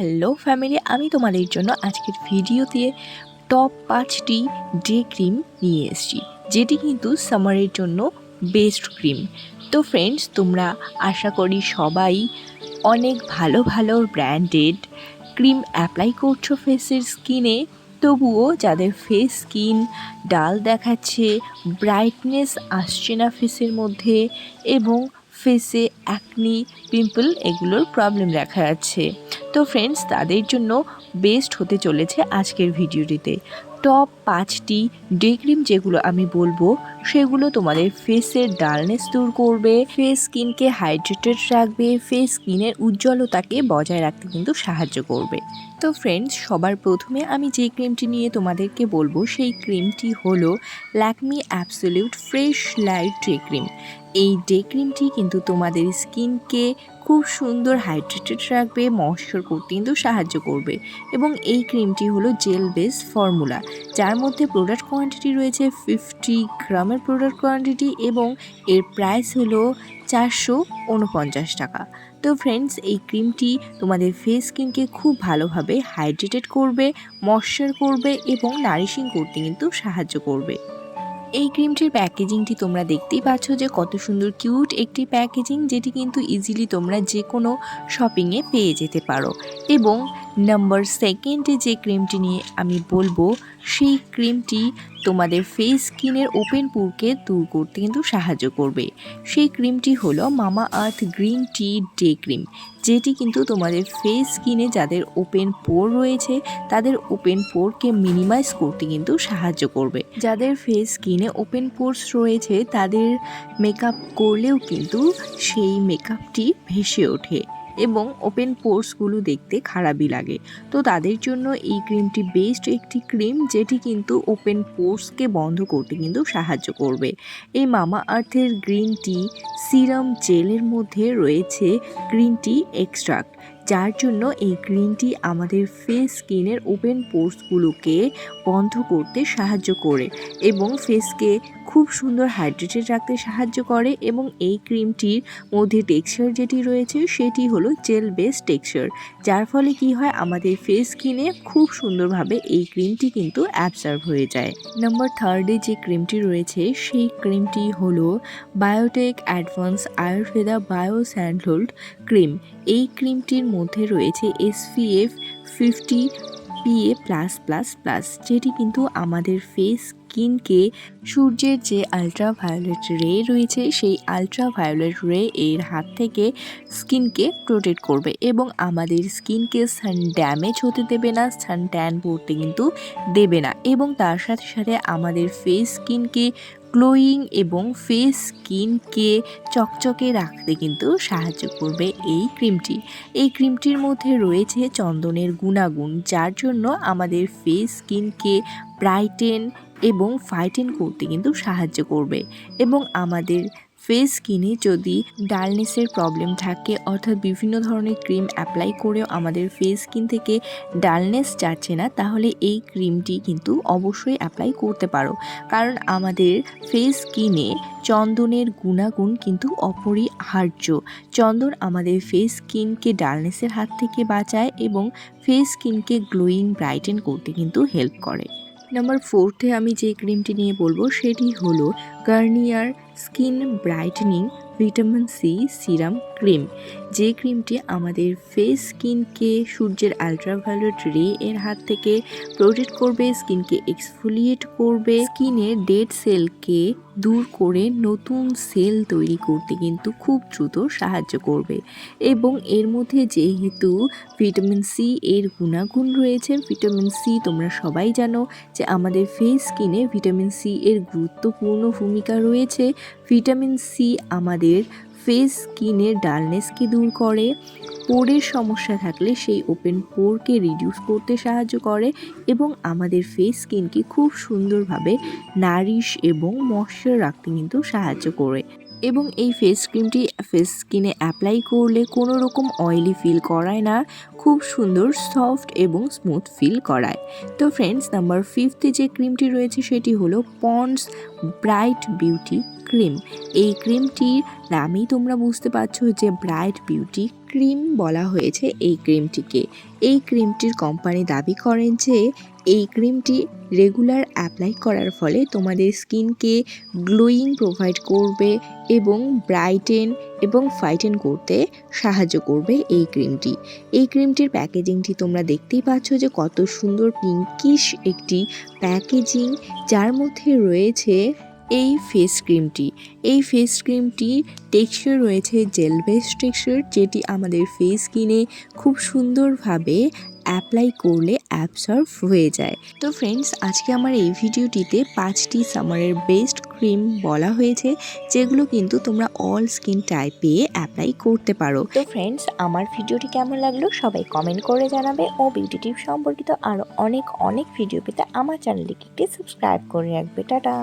Hello family, আমি তোমাদের জন্য আজকের ভিডিওতে টপ 5টি ডে ক্রিম নিয়ে এসেছি, যেটি কিন্তু সামারের জন্য বেস্ট ক্রিম। তো ফ্রেন্ডস, তোমরা আশা করি সবাই অনেক ভালো ভালো ব্র্যান্ডেড ক্রিম অ্যাপ্লাই করছো ফেসের স্কিনে। তবুও যাদের ফেস স্কিন ডাল দেখাচ্ছে, ব্রাইটনেস আসছে না ফেসের মধ্যে এবং ফেসে অ্যাকনি, পিম্পল এগুলোর প্রবলেম দেখা যাচ্ছে, তো ফ্রেন্ডস তাদের জন্য বেস্ট হতে চলেছে আজকের ভিডিওটিতে। টপ 5টি ডে ক্রিম যেগুলো আমি বলবো, সেগুলো তোমাদের ফেসের ডালনেস দূর করবে, ফেস স্কিনকে হাইড্রেটেড রাখবে, ফেস স্কিনের উজ্জ্বলতাকে বজায় রাখতে কিন্তু সাহায্য করবে। তো ফ্রেন্ডস, সবার প্রথমে আমি যে ক্রিমটি নিয়ে তোমাদেরকে বলবো সেই ক্রিমটি হলো Lakme absolute fresh light day cream. এই ডে ক্রিমটি কিন্তু তোমাদের স্কিনকে খুব সুন্দর হাইড্রেটেড রাখবে, ময়েশ্চার করতে কিন্তু সাহায্য করবে। এবং এই ক্রিমটি হলো জেল বেস ফর্মুলা, যার মধ্যে প্রোডাক্ট কোয়ান্টিটি রয়েছে 50 গ্রামের প্রোডাক্ট কোয়ান্টিটি এবং এর প্রাইস হলো 449 টাকা। তো ফ্রেন্ডস, এই ক্রিমটি তোমাদের ফেস স্কিনকে খুব ভালোভাবে হাইড্রেটেড করবে, ময়েশ্চার করবে এবং নারিশিং করতে কিন্তু সাহায্য করবে। এই ক্রিমটির প্যাকেজিংটি তোমরা দেখতেই পাচ্ছ যে কত সুন্দর কিউট একটি প্যাকেজিং, যেটি কিন্তু ইজিলি তোমরা যে কোনো শপিংয়ে পেয়ে যেতে পারো। এবং নাম্বার সেকেন্ডে যে ক্রিমটি নিয়ে আমি বলবো, সেই ক্রিমটি তোমাদের ফেস স্কিনের ওপেন পোরকে দূর করতে কিন্তু সাহায্য করবে। সেই ক্রিমটি হলো মামা আর্থ গ্রিন টি ডে ক্রিম, যেটি কিন্তু তোমাদের ফেস স্কিনে যাদের ওপেন পোর রয়েছে তাদের ওপেন পোরকে মিনিমাইজ করতে কিন্তু সাহায্য করবে। যাদের ফেস স্কিনে ওপেন পোরস রয়েছে তাদের মেকআপ করলেও কিন্তু সেই মেকআপটি ভেসে ওঠে এবং ওপেন পোরসগুলো দেখতে খারাপই লাগে। তো তাদের জন্য এই ক্রিমটি বেস্ট একটি ক্রিম, যেটি কিন্তু ওপেন পোরসকে বন্ধ করতে কিন্তু সাহায্য করবে। এই মামা আর্থের গ্রিন টি সিরাম জেলের মধ্যে রয়েছে গ্রিন টি এক্সট্রাক্ট, যার জন্য এই গ্রিন টি আমাদের ফেস স্কিনের ওপেন পোরসগুলোকে বন্ধ করতে সাহায্য করে এবং ফেসকে খুব সুন্দর হাইড্রেটেড রাখতে সাহায্য করে। এবং এই ক্রিমটির মধ্যে টেক্সচার যেটি রয়েছে সেটি হলো জেল বেস টেক্সচার, যার ফলে কি হয়, আমাদের ফেস স্কিনে খুব সুন্দরভাবে এই ক্রিমটি কিন্তু অ্যাবজর্ব হয়ে যায়। নাম্বার থার্ডে যে ক্রিমটি রয়েছে সেই ক্রিমটি হলো Biotique advance Ayurveda bio sandalwood cream. এই ক্রিমটির মধ্যে রয়েছে SPF 50 PA+++, যেটি কিন্তু আমাদের ফেস স্কিনকে সূর্যের যে আলট্রাভায়োলেট রে রয়েছে সেই আলট্রাভায়োলেট রে এর হাত থেকে স্কিনকে প্রোটেক্ট করবে এবং আমাদের স্কিনকে সান ড্যামেজ হতে দেবে না, সান ট্যান পড়তে কিন্তু দেবে না, এবং তার সাথে সাথে আমাদের ফেস স্কিনকে গ্লোয়িং এবং ফেস স্কিনকে চকচকে রাখতে কিন্তু সাহায্য করবে এই ক্রিমটি। এই ক্রিমটির মধ্যে রয়েছে চন্দনের গুণাগুণ, যার জন্য আমাদের ফেস স্কিনকে ব্রাইটেন এবং ফাইটেন করতে কিন্তু সাহায্য করবে। এবং আমাদের ফেস স্কিনে যদি ডালনেসের প্রবলেম থাকে, অর্থাৎ বিভিন্ন ধরনের ক্রিম অ্যাপ্লাই করেও আমাদের ফেস স্কিন থেকে ডালনেস যাচ্ছে না, তাহলে এই ক্রিমটি কিন্তু অবশ্যই অ্যাপ্লাই করতে পারো, কারণ আমাদের ফেস স্কিনে চন্দনের গুণাগুণ কিন্তু অপরিহার্য। চন্দন আমাদের ফেস স্কিনকে ডালনেসের হাত থেকে বাঁচায় এবং ফেস স্কিনকে গ্লোয়িং ব্রাইটেন করতে কিন্তু হেল্প করে। নাম্বার 4-এ আমি যে ক্রিমটি নিয়ে বলবো সেটি হলো Garnier skin brightening vitamin C serum cream. যে ক্রিমটি আমাদের ফেস স্কিনকে সূর্যের আলট্রাভায়োলেট রে এর হাত থেকে প্রোটেক্ট করবে, স্কিনকে এক্সফোলিয়েট করবে, স্কিনের ডেড সেলকে দূর করে নতুন সেল তৈরি করতে কিন্তু খুব দ্রুত সাহায্য করবে। এবং এর মধ্যে যেহেতু ভিটামিন সি এর গুণাগুণ রয়েছে, ভিটামিন সি তোমরা সবাই জানো যে আমাদের ফেস স্কিনে ভিটামিন সি এর গুরুত্বপূর্ণ ভূমিকা রয়েছে। ভিটামিন সি আমাদের ফেস স্কিনের ডালনেসকে দূর করে, পোরের সমস্যা থাকলে সেই ওপেন পোরকে রিডিউস করতে সাহায্য করে এবং আমাদের ফেস স্কিনকে খুব সুন্দরভাবে নারিশ এবং ময়েশ্চার রাখতে কিন্তু সাহায্য করে। এবং এই ফেস ক্রিমটি ফেস স্কিনে অ্যাপ্লাই করলে কোনো রকম অয়েলি ফিল করায় না, খুব সুন্দর সফট এবং স্মুথ ফিল করায়। তো ফ্রেন্ডস, নাম্বার 5 যে ক্রিমটি রয়েছে সেটি হলো পন্ডস ব্রাইট বিউটি ক্রিম। এই ক্রিমটির নামেই তোমরা বুঝতে পারছো যে ব্রাইট বিউটি ক্রিম বলা হয়েছে এই ক্রিমটিকে। এই ক্রিমটির কোম্পানি দাবি করেন যে এই ক্রিমটি রেগুলার অ্যাপ্লাই করার ফলে তোমাদের স্কিনকে গ্লোয়িং প্রোভাইড করবে এবং ব্রাইটেন এবং ফাইটেন করতে সাহায্য করবে এই ক্রিমটি। এই ক্রিমটির প্যাকেজিংটি তোমরা দেখতেই পাচ্ছ যে কত সুন্দর পিঙ্কিশ একটি প্যাকেজিং, যার মধ্যে রয়েছে এই ফেস ক্রিমটি। এই ফেস ক্রিমটি টেক্সচার রয়েছে জেল বেস টেক্সচার, যেটি আমাদের ফেস স্কিনে খুব সুন্দরভাবে অ্যাপ্লাই করলে অ্যাবসর্ব হয়ে যায়। তো ফ্রেন্ডস, আজকে আমার এই ভিডিওটিতে 5টি সামারের বেস্ট ক্রিম বলা হয়েছে, যেগুলো কিন্তু তোমরা অল স্কিন টাইপে অ্যাপ্লাই করতে পারো। তো ফ্রেন্ডস, আমার ভিডিওটি কেমন লাগলো সবাই কমেন্ট করে জানাবে, ও বিউটি টিপ সম্পর্কিত আরও অনেক ভিডিও পেতে আমার চ্যানেলটিকে সাবস্ক্রাইব করে রাখবে। টাটা।